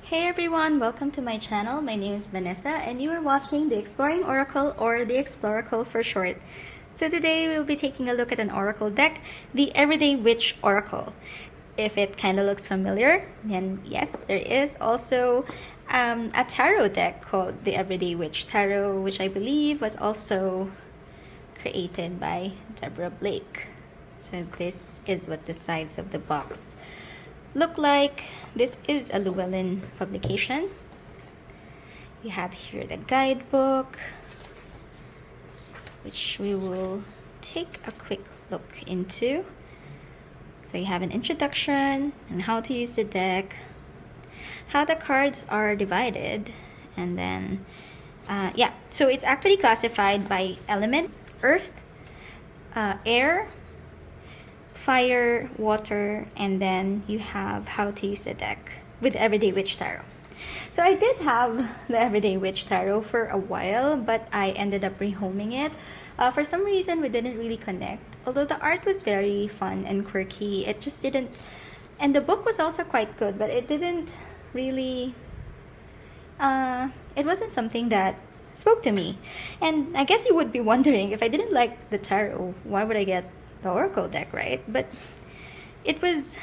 Hey everyone, welcome to my channel. My name is Vanessa and you are watching the Exploring Oracle, or the Exploracle for short. So today we'll be taking a look at an Oracle deck, the Everyday Witch Oracle. If it kind of looks familiar, then yes, there is also a tarot deck called the Everyday Witch Tarot, which I believe was also created by Deborah Blake. So this is what the sides of the box look like. This is a Llewellyn publication. You have here the guidebook, which we will take a quick look into. So you have an introduction and how to use the deck, how the cards are divided, and then so it's actually classified by element: earth, air, fire, water, and then you have how to use the deck with Everyday Witch Tarot. So I did have the Everyday Witch Tarot for a while, but I ended up rehoming it. For some reason, we didn't really connect. Although the art was very fun and quirky, it just didn't... And the book was also quite good, but it didn't really... it wasn't something that spoke to me. And I guess you would be wondering, if I didn't like the tarot, why would I get the Oracle deck, right? But it was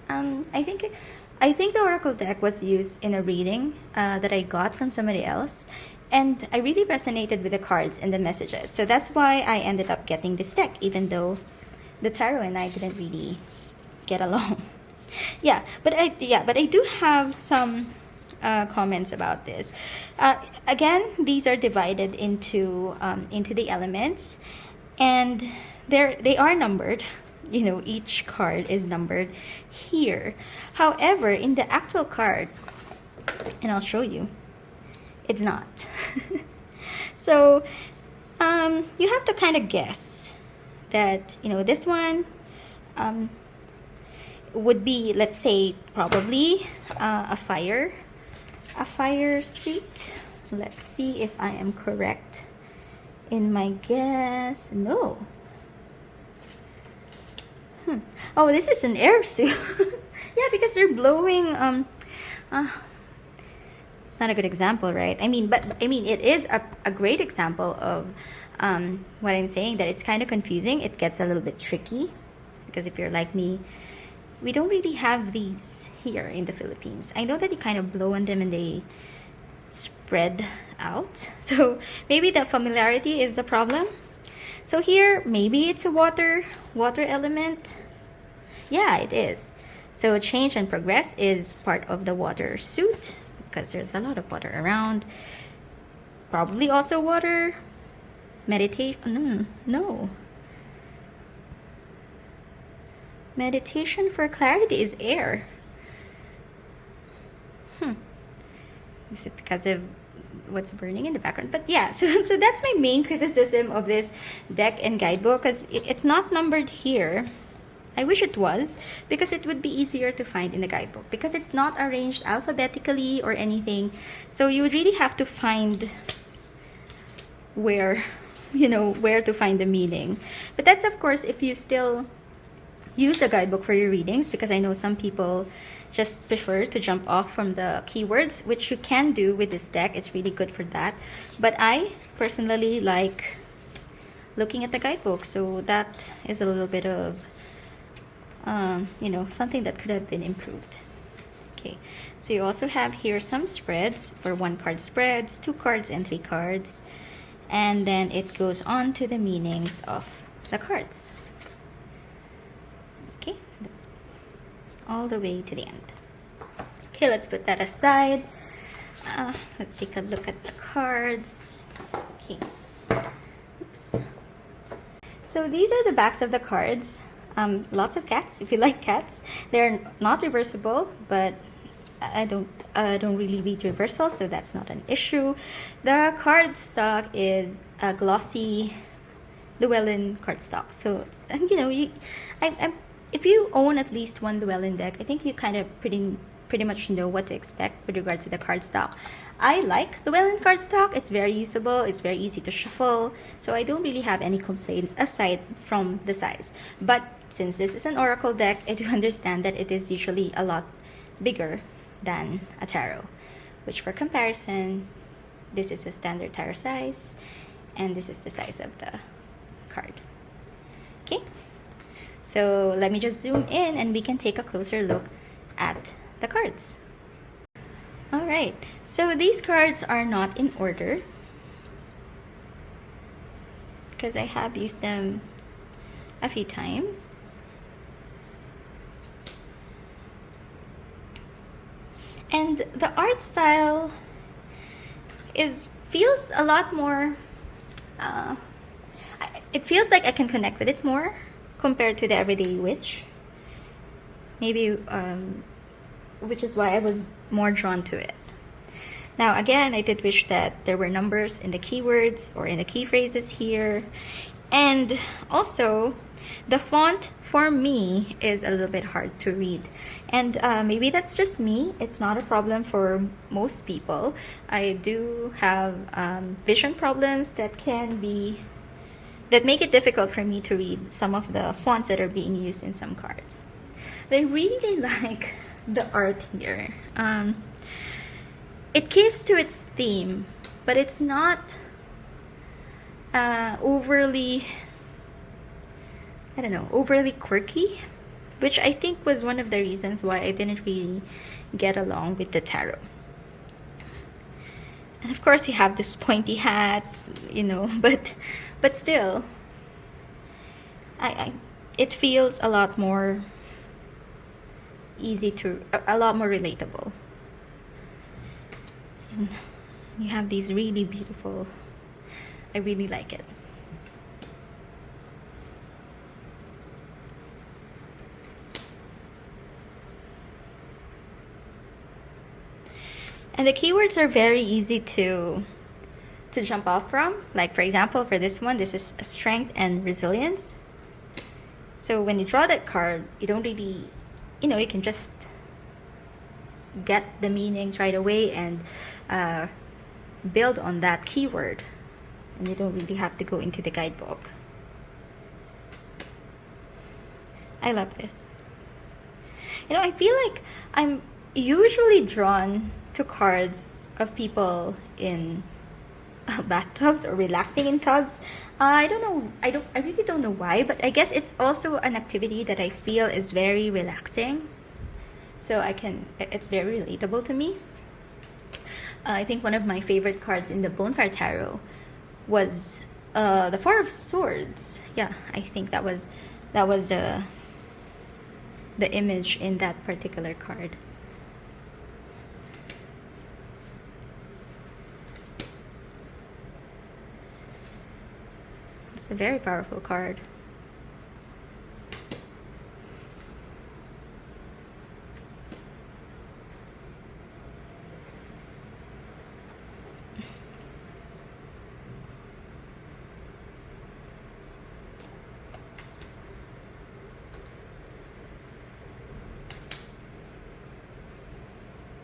I think the Oracle deck was used in a reading that I got from somebody else, and I really resonated with the cards and the messages. So that's why I ended up getting this deck, even though the tarot and I didn't really get along. But I do have some comments about this. Again, these are divided into the elements, and they are numbered. You know, each card is numbered here. However, in the actual card, and I'll show you, it's not. So you have to kind of guess that, you know, this one would be, let's say, probably a fire suit. Let's see if I am correct in my guess. No. Oh, this is an air suit. Yeah, because they're blowing. It's not a good example, right? I mean, it is a great example of what I'm saying, that it's kind of confusing. It gets a little bit tricky because if you're like me, we don't really have these here in the Philippines. I know that you kind of blow on them and they spread out. So maybe the familiarity is a problem. So here, maybe it's a water element. Yeah, it is. So change and progress is part of the water suit because there's a lot of water around. Probably also water. Meditation. No. Meditation for clarity is air. Is it because of what's burning in the background? But yeah, so that's my main criticism of this deck and guidebook, because it's not numbered here. I wish it was, because it would be easier to find in the guidebook, because it's not arranged alphabetically or anything. So you would really have to find where to find the meaning. But that's, of course, if you still use the guidebook for your readings, because I know some people just prefer to jump off from the keywords, which you can do with this deck. It's really good for that. But I personally like looking at the guidebook, so that is a little bit of something that could have been improved. Okay, so you also have here some spreads for 1-card spreads, 2 cards, and 3 cards, and then it goes on to the meanings of the cards. Okay, all the way to the end. Okay, let's put that aside. Let's take a look at the cards. Okay. Oops. So these are the backs of the cards. Lots of cats, if you like cats. They're not reversible, but I don't really read reversal, so that's not an issue. The card stock is a glossy Llewellyn cardstock. So if you own at least one Llewellyn deck, I think you kind of pretty much know what to expect with regards to the cardstock. I like Llewellyn cardstock. It's very usable. It's very easy to shuffle. So I don't really have any complaints aside from the size. But since this is an Oracle deck, I do understand that it is usually a lot bigger than a tarot, which for comparison, this is the standard tarot size, and this is the size of the card. Okay, so let me just zoom in and we can take a closer look at the cards. All right, so these cards are not in order because I have used them a few times. And the art style feels a lot more, it feels like I can connect with it more compared to the Everyday Witch. Maybe, which is why I was more drawn to it. Now, again, I did wish that there were numbers in the keywords or in the key phrases here. And also, the font for me is a little bit hard to read. And maybe that's just me. It's not a problem for most people. I do have vision problems that make it difficult for me to read some of the fonts that are being used in some cards. But I really like the art here. It keeps to its theme, but it's not overly quirky, which I think was one of the reasons why I didn't really get along with the tarot. And of course you have these pointy hats, but still, it feels a lot more a lot more relatable. And you have these really beautiful, I really like it. And the keywords are very easy to jump off from. Like, for example, for this one, this is strength and resilience. So when you draw that card, you don't really, you can just get the meanings right away and build on that keyword. And you don't really have to go into the guidebook. I love this. I feel like I'm usually drawn to cards of people in bathtubs or relaxing in tubs. I don't know. I really don't know why, but I guess it's also an activity that I feel is very relaxing. So it's very relatable to me. I think one of my favorite cards in the Bonfire Tarot was the Four of Swords. Yeah, I think that was the image in that particular card. It's a very powerful card.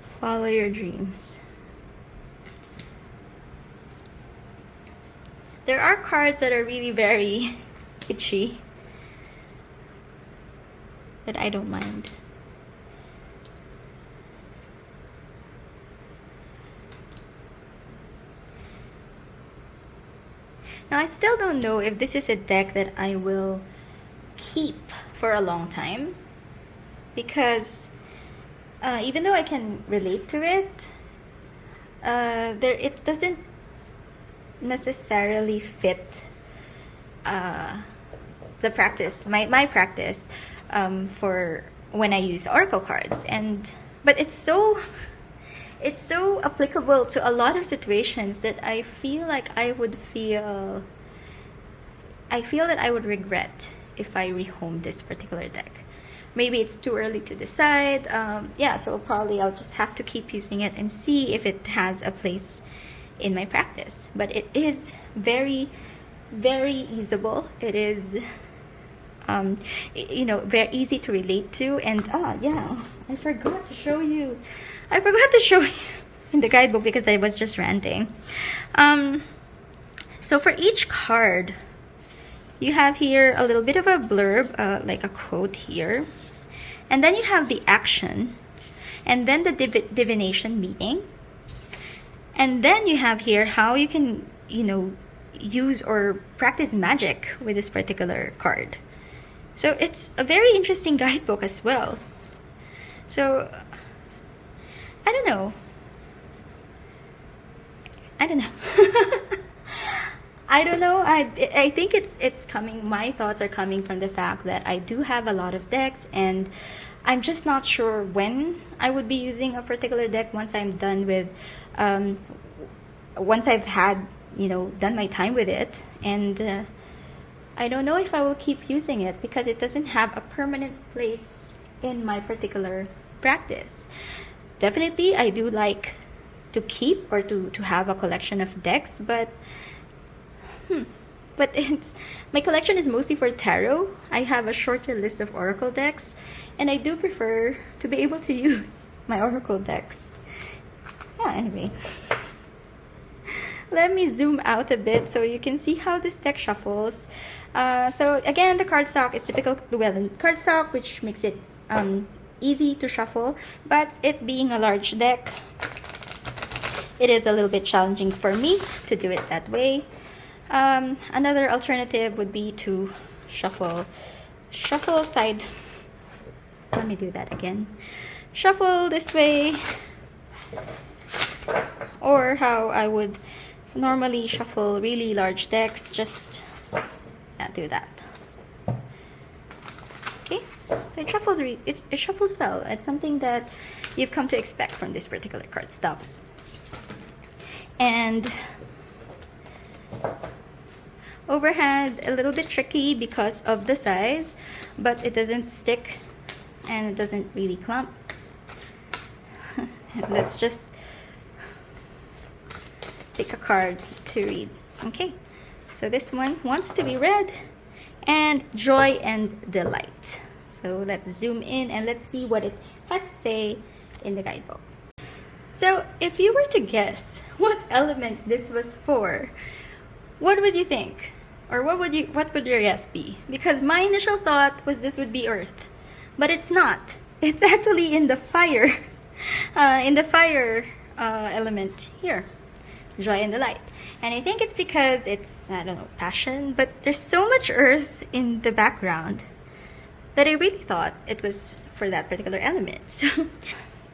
Follow your dreams. There are cards that are really very itchy, but I don't mind. Now, I still don't know if this is a deck that I will keep for a long time, because even though I can relate to it, it doesn't necessarily fit the practice, my practice for when I use oracle cards. But it's so applicable to a lot of situations that I feel that I would regret if I rehome this particular deck. Maybe it's too early to decide. So probably I'll just have to keep using it and see if it has a place in my practice. But it is very, very usable. It is very easy to relate to. And I forgot to show you in the guidebook because I was just ranting. So for each card, you have here a little bit of a blurb, like a quote here, and then you have the action. and then the divination meeting. And then you have here how you can, use or practice magic with this particular card. So it's a very interesting guidebook as well. So I don't know. I don't know. I think it's coming. My thoughts are coming from the fact that I do have a lot of decks, and I'm just not sure when I would be using a particular deck once I'm done with, once I've had, done my time with it. And I don't know if I will keep using it because it doesn't have a permanent place in my particular practice. Definitely, I do like to keep or to have a collection of decks, but my collection is mostly for tarot. I have a shorter list of oracle decks, and I do prefer to be able to use my oracle decks. Yeah, anyway, let me zoom out a bit so you can see how this deck shuffles. So again, the cardstock is typical Llewellyn cardstock, which makes it easy to shuffle, but it being a large deck, it is a little bit challenging for me to do it that way. Another alternative would be to shuffle side. Let me do that again. Shuffle this way, or how I would normally shuffle really large decks, just do that. Okay, so it shuffles. It shuffles well. It's something that you've come to expect from this particular cardstock. And overhand, a little bit tricky because of the size, but it doesn't stick and it doesn't really clump. Let's just pick a card to read. Okay, so this one wants to be read, and joy and delight. So let's zoom in and let's see what it has to say in the guidebook. So if you were to guess what element this was for, what would you think? Or what would your guess be? Because my initial thought was this would be earth, but it's not. It's actually in the fire, element here, joy and delight. And I think it's because it's, I don't know, passion, but there's so much earth in the background that I really thought it was for that particular element. So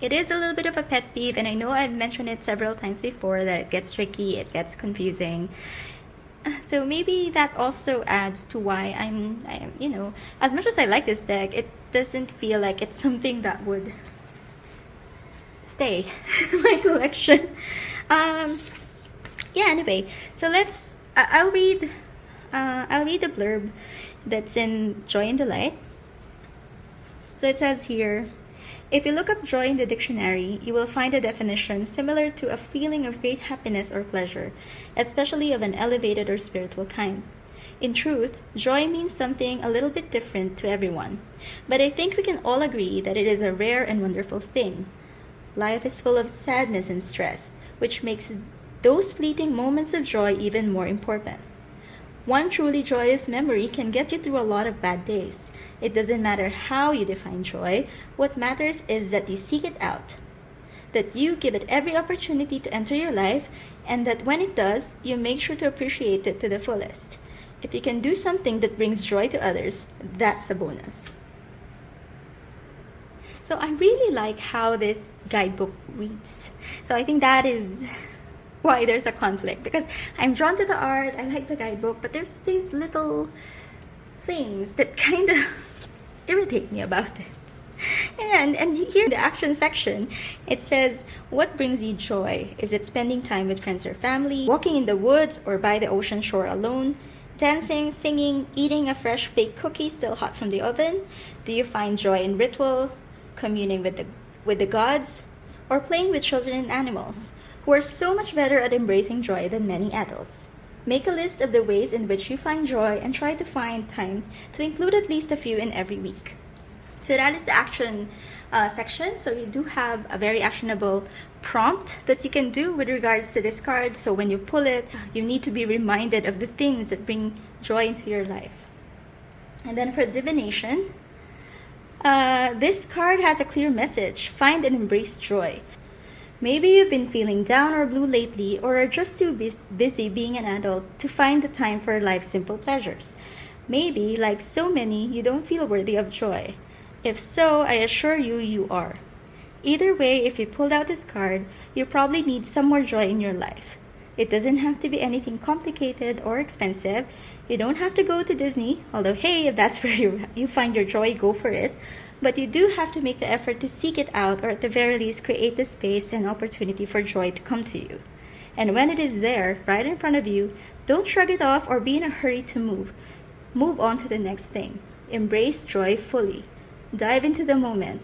it is a little bit of a pet peeve, and I know I've mentioned it several times before that it gets tricky, it gets confusing. So maybe that also adds to why I'm as much as I like this deck, it doesn't feel like it's something that would stay in my collection. Yeah, anyway, so I'll read the blurb that's in Joy and Delight. So it says here, if you look up joy in the dictionary, you will find a definition similar to a feeling of great happiness or pleasure, especially of an elevated or spiritual kind. In truth, joy means something a little bit different to everyone, but I think we can all agree that it is a rare and wonderful thing. Life is full of sadness and stress, which makes those fleeting moments of joy even more important. One truly joyous memory can get you through a lot of bad days. It doesn't matter how you define joy. What matters is that you seek it out, that you give it every opportunity to enter your life, and that when it does, you make sure to appreciate it to the fullest. If you can do something that brings joy to others, that's a bonus. So I really like how this guidebook reads. So I think that is why there's a conflict, because I'm drawn to the art, I like the guidebook, but there's these little things that kind of irritate me about it. And here in the action section, it says, what brings you joy? Is it spending time with friends or family, walking in the woods or by the ocean shore alone, dancing, singing, eating a fresh baked cookie still hot from the oven? Do you find joy in ritual, communing with the gods, or playing with children and animals, who are so much better at embracing joy than many adults? Make a list of the ways in which you find joy and try to find time to include at least a few in every week. So that is the action section. So you do have a very actionable prompt that you can do with regards to this card. So when you pull it, you need to be reminded of the things that bring joy into your life. And then for divination, This card has a clear message. Find and embrace joy. Maybe you've been feeling down or blue lately, or are just too busy being an adult to find the time for life's simple pleasures. Maybe, like so many, you don't feel worthy of joy. If so, I assure you, you are. Either way, if you pulled out this card, you probably need some more joy in your life. It doesn't have to be anything complicated or expensive. You don't have to go to Disney, although hey, if that's where you find your joy, go for it. But you do have to make the effort to seek it out, or at the very least create the space and opportunity for joy to come to you. And when it is there, right in front of you, don't shrug it off or be in a hurry to move. Move on to the next thing. Embrace joy fully. Dive into the moment.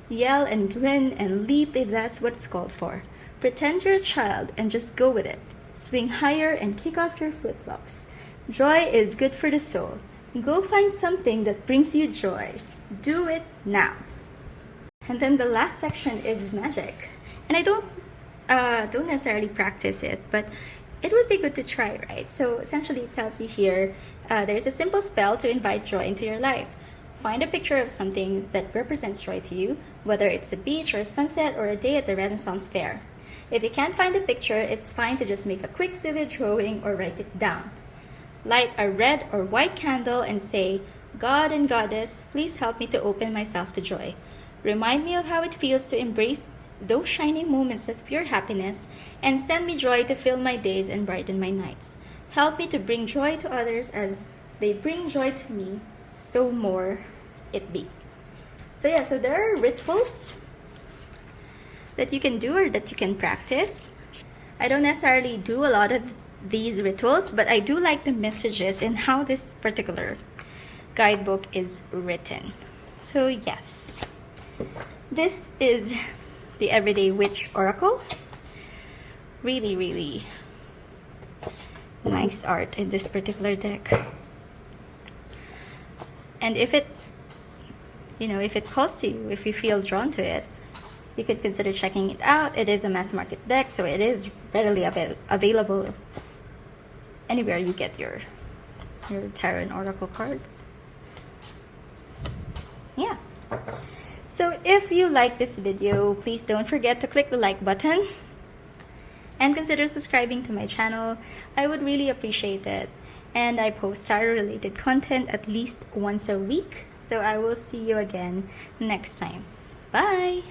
Yell and grin and leap if that's what it's called for. Pretend you're a child and just go with it. Swing higher and kick off your flip-flops. Joy is good for the soul. Go find something that brings you joy. Do it now. And then the last section is magic. And I don't necessarily practice it, but it would be good to try, right? So essentially it tells you here, there's a simple spell to invite joy into your life. Find a picture of something that represents joy to you, whether it's a beach or a sunset or a day at the Renaissance Fair. If you can't find a picture, it's fine to just make a quick silly drawing or write it down. Light a red or white candle and say, God and Goddess, please help me to open myself to joy. Remind me of how it feels to embrace those shining moments of pure happiness, and send me joy to fill my days and brighten my nights. Help me to bring joy to others as they bring joy to me, so more it be. So there are rituals that you can do or that you can practice. I don't necessarily do a lot of these rituals, but I do like the messages and how this particular guidebook is written. So yes, this is the Everyday Witch Oracle. Really, really nice art in this particular deck. And if it calls to you, if you feel drawn to it, you could consider checking it out. It is a mass market deck, so it is readily available anywhere you get your tarot and oracle cards. Yeah. So if you like this video, please don't forget to click the like button and consider subscribing to my channel. I would really appreciate it. And I post tarot related content at least once a week. So I will see you again next time. Bye!